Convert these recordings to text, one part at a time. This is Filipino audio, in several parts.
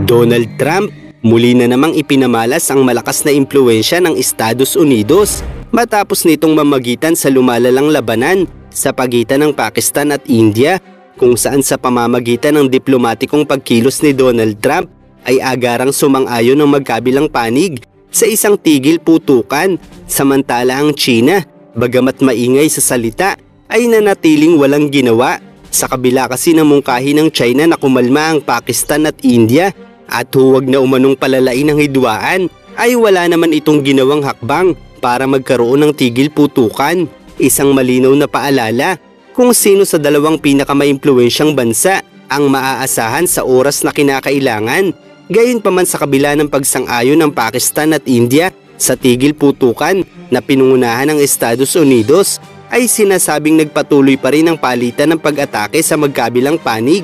Donald Trump, muli na namang ipinamalas ang malakas na impluwensya ng Estados Unidos matapos nitong mamagitan sa lumalalang labanan sa pagitan ng Pakistan at India, kung saan sa pamamagitan ng diplomatikong pagkilos ni Donald Trump ay agarang sumang-ayon ng magkabilang panig sa isang tigil putukan, samantala ang China, bagamat maingay sa salita, ay nanatiling walang ginawa. Sa kabila kasi ng mungkahi ng China na kumalma ang Pakistan at India at huwag na umanong palalain ng hidwaan, ay wala naman itong ginawang hakbang para magkaroon ng tigil putukan. Isang malinaw na paalala kung sino sa dalawang pinakamaimpluwensyang bansa ang maaasahan sa oras na kinakailangan. Gayunpaman sa kabila ng pagsang-ayon ng Pakistan at India sa tigil putukan na pinungunahan ng Estados Unidos, ay sinasabing nagpatuloy pa rin ang palitan ng pag-atake sa magkabilang panig,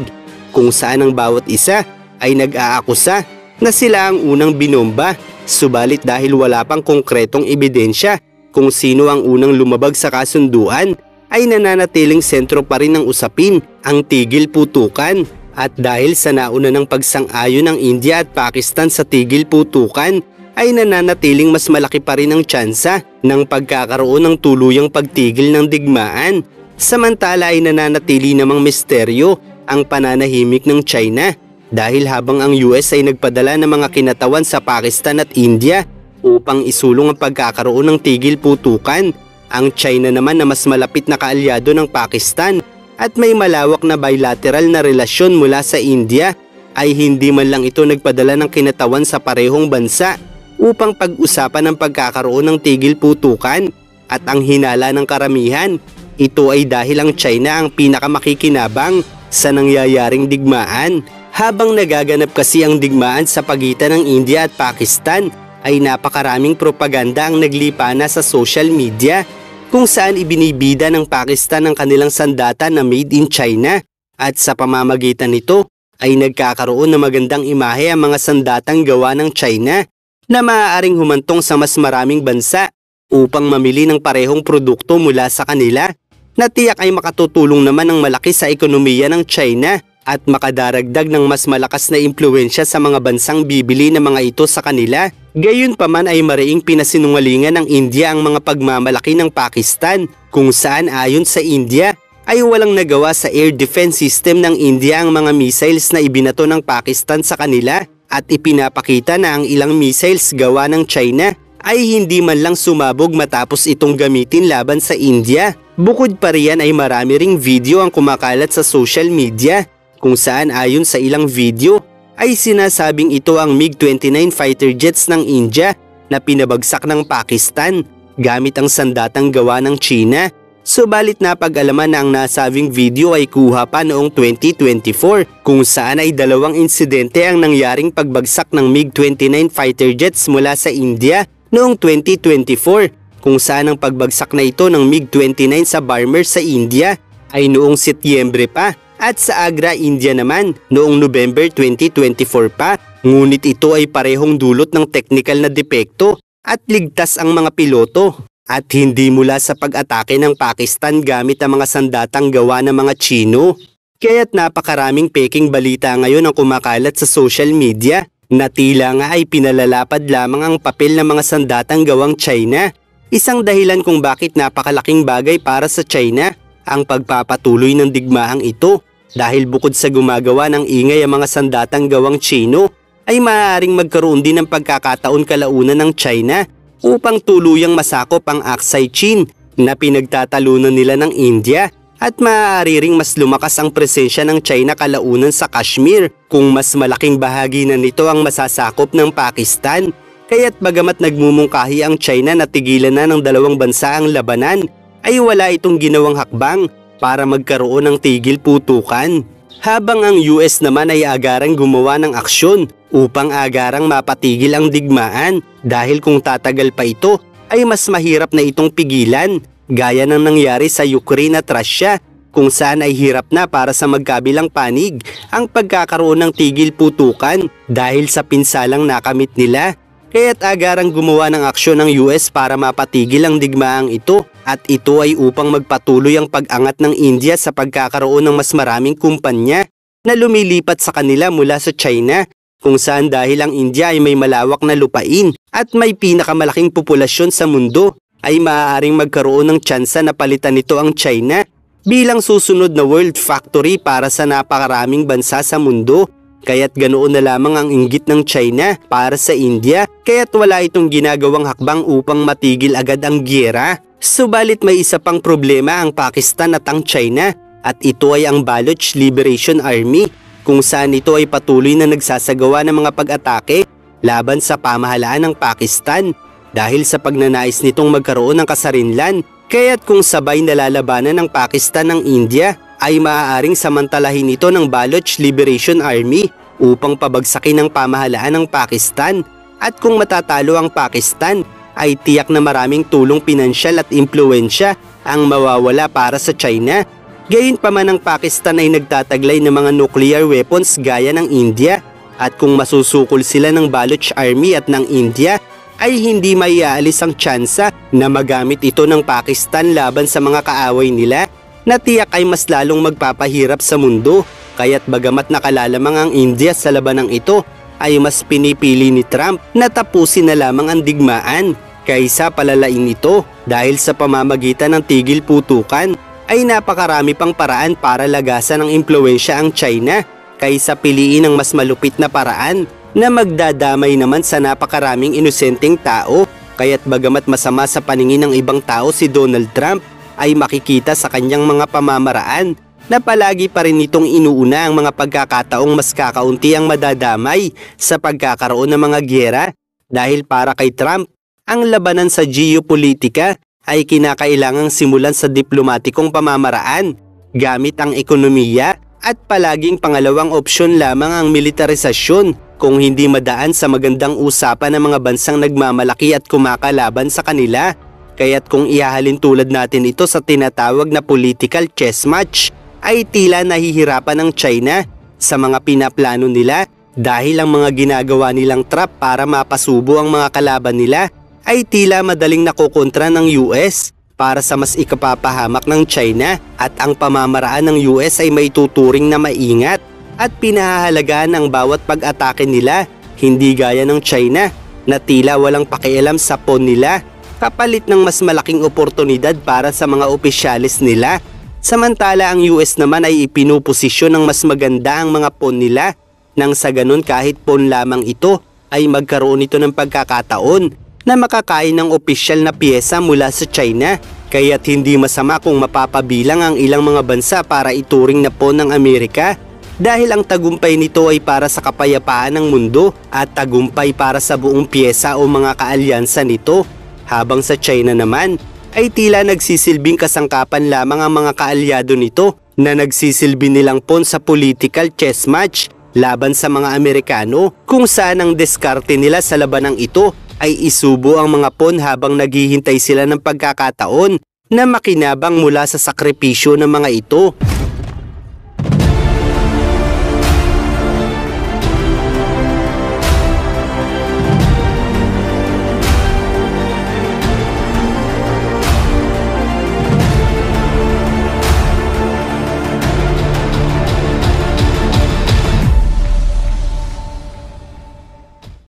kung saan ang bawat isa ay nag-aakusa na sila ang unang binomba, subalit dahil wala pang konkretong ebidensya kung sino ang unang lumabag sa kasunduan, ay nananatiling sentro pa rin ng usapin ang tigil putukan. At dahil sa nauna ng pagsang-ayon ng India at Pakistan sa tigil putukan, ay nananatiling mas malaki pa rin ang tsansa ng pagkakaroon ng tuluyang pagtigil ng digmaan. Samantala ay nananatili namang misteryo ang pananahimik ng China, dahil habang ang US ay nagpadala ng mga kinatawan sa Pakistan at India upang isulong ang pagkakaroon ng tigil putukan, ang China naman na mas malapit na kaalyado ng Pakistan at may malawak na bilateral na relasyon mula sa India, ay hindi man lang ito nagpadala ng kinatawan sa parehong bansa upang pag-usapan ang pagkakaroon ng tigil putukan. At ang hinala ng karamihan, ito ay dahil ang China ang pinakamakikinabang sa nangyayaring digmaan. Habang nagaganap kasi ang digmaan sa pagitan ng India at Pakistan, ay napakaraming propaganda ang naglipana sa social media, kung saan ibinibida ng Pakistan ang kanilang sandata na made in China, at sa pamamagitan nito ay nagkakaroon ng magandang imahe ang mga sandatang gawa ng China na maaaring humantong sa mas maraming bansa upang mamili ng parehong produkto mula sa kanila, na tiyak ay makatutulong naman ng malaki sa ekonomiya ng China at makadaragdag ng mas malakas na impluwensya sa mga bansang bibili ng mga ito sa kanila. Gayunpaman ay mariing pinasinungalingan ng India ang mga pagmamalaki ng Pakistan, kung saan ayon sa India ay walang nagawa sa air defense system ng India ang mga missiles na ibinato ng Pakistan sa kanila, at ipinapakita na ang ilang missiles gawa ng China ay hindi man lang sumabog matapos itong gamitin laban sa India. Bukod pa riyan ay marami ring video ang kumakalat sa social media, kung saan ayon sa ilang video ay sinasabing ito ang MiG-29 fighter jets ng India na pinabagsak ng Pakistan gamit ang sandatang gawa ng China. Subalit napag-alaman na ang nasabing video ay kuha pa noong 2024, kung saan ay dalawang insidente ang nangyaring pagbagsak ng MiG-29 fighter jets mula sa India noong 2024, kung saan ang pagbagsak na ito ng MiG-29 sa Barmer sa India ay noong Setyembre pa, at sa Agra, India naman noong November 2024 pa. Ngunit ito ay parehong dulot ng technical na depekto at ligtas ang mga piloto, at hindi mula sa pag-atake ng Pakistan gamit ang mga sandatang gawa ng mga Chino. Kaya't napakaraming peking balita ngayon ang kumakalat sa social media na tila nga ay pinalalapad lamang ang papel ng mga sandatang gawang China. Isang dahilan kung bakit napakalaking bagay para sa China ang pagpapatuloy ng digmaang ito, dahil bukod sa gumagawa ng ingay ang mga sandatang gawang Chino, ay maaaring magkaroon din ng pagkakataon kalaunan ng China upang tuluyang masakop ang Aksai Chin na pinagtatalunan nila ng India, at maaari ring mas lumakas ang presensya ng China kalaunan sa Kashmir kung mas malaking bahagi na nito ang masasakop ng Pakistan. Kaya't bagamat nagmumungkahi ang China na tigilan na ng dalawang bansa ang labanan, ay wala itong ginawang hakbang para magkaroon ng tigil putukan. Habang ang US naman ay agarang gumawa ng aksyon upang agarang mapatigil ang digmaan, dahil kung tatagal pa ito ay mas mahirap na itong pigilan, gaya ng nangyari sa Ukraine at Russia, kung saan ay hirap na para sa magkabilang panig ang pagkakaroon ng tigil putukan dahil sa pinsalang nakamit nila. Kaya't agarang gumawa ng aksyon ng US para mapatigil ang digmaang ito, at ito ay upang magpatuloy ang pag-angat ng India sa pagkakaroon ng mas maraming kumpanya na lumilipat sa kanila mula sa China, kung saan dahil ang India ay may malawak na lupain at may pinakamalaking populasyon sa mundo, ay maaaring magkaroon ng tsansa na palitan nito ang China bilang susunod na world factory para sa napakaraming bansa sa mundo. Kaya't ganoon na lamang ang inggit ng China para sa India, kaya't wala itong ginagawang hakbang upang matigil agad ang giyera. Subalit may isa pang problema ang Pakistan at ang China, at ito ay ang Baloch Liberation Army, kung saan ito ay patuloy na nagsasagawa ng mga pag-atake laban sa pamahalaan ng Pakistan dahil sa pagnanais nitong magkaroon ng kasarinlan. Kaya't kung sabay nalalabanan ng Pakistan ng India, ay maaaring samantalahin ito ng Baloch Liberation Army upang pabagsakin ang pamahalaan ng Pakistan. At kung matatalo ang Pakistan, ay tiyak na maraming tulong pinansyal at impluensya ang mawawala para sa China. Gayunpaman ang Pakistan ay nagtataglay ng mga nuclear weapons gaya ng India, at kung masusukol sila ng Baloch Army at ng India, ay hindi maiaalis ang tsansa na magamit ito ng Pakistan laban sa mga kaaway nila, na tiyak ay mas lalong magpapahirap sa mundo. Kaya't bagamat nakalalamang ang India sa labanang ito, ay mas pinipili ni Trump na tapusin na lamang ang digmaan kaysa palalain ito. Dahil sa pamamagitan ng tigil putukan, ay napakarami pang paraan para lagasan ng impluensya ang China kaysa piliin ang mas malupit na paraan na magdadamay naman sa napakaraming inosenteng tao. Kaya't bagamat masama sa paningin ng ibang tao si Donald Trump, ay makikita sa kanyang mga pamamaraan na palagi pa rin itong inuuna ang mga pagkakataong mas kakaunti ang madadamay sa pagkakaroon ng mga giyera. Dahil para kay Trump, ang labanan sa geopolitika ay kinakailangang simulan sa diplomatikong pamamaraan gamit ang ekonomiya, at palaging pangalawang opsyon lamang ang militarisasyon kung hindi madaan sa magandang usapan ng mga bansang nagmamalaki at kumakalaban sa kanila. Kaya't kung ihahalin tulad natin ito sa tinatawag na political chess match, ay tila nahihirapan ang China sa mga pinaplano nila dahil ang mga ginagawa nilang trap para mapasubo ang mga kalaban nila ay tila madaling nakokontra ng US para sa mas ikapapahamak ng China, at ang pamamaraan ng US ay may tuturing na maingat at pinahahalagaan ang bawat pag-atake nila, hindi gaya ng China na tila walang pakialam sa pon nila kapalit ng mas malaking oportunidad para sa mga opisyalis nila. Samantala ang US naman ay ipinuposisyon ng mas maganda ang mga pon nila, nang sa ganun kahit pon lamang ito ay magkaroon ito ng pagkakataon na makakain ng opisyal na piyesa mula sa China. Kaya't hindi masama kung mapapabilang ang ilang mga bansa para ituring na pon ng Amerika, dahil ang tagumpay nito ay para sa kapayapaan ng mundo at tagumpay para sa buong piyesa o mga kaalyansa nito. Habang sa China naman ay tila nagsisilbing kasangkapan lamang ang mga kaalyado nito na nagsisilbi nilang pon sa political chess match laban sa mga Amerikano, kung saan ang diskarte nila sa labanang ito ay isubo ang mga pon habang naghihintay sila ng pagkakataon na makinabang mula sa sakripisyo ng mga ito.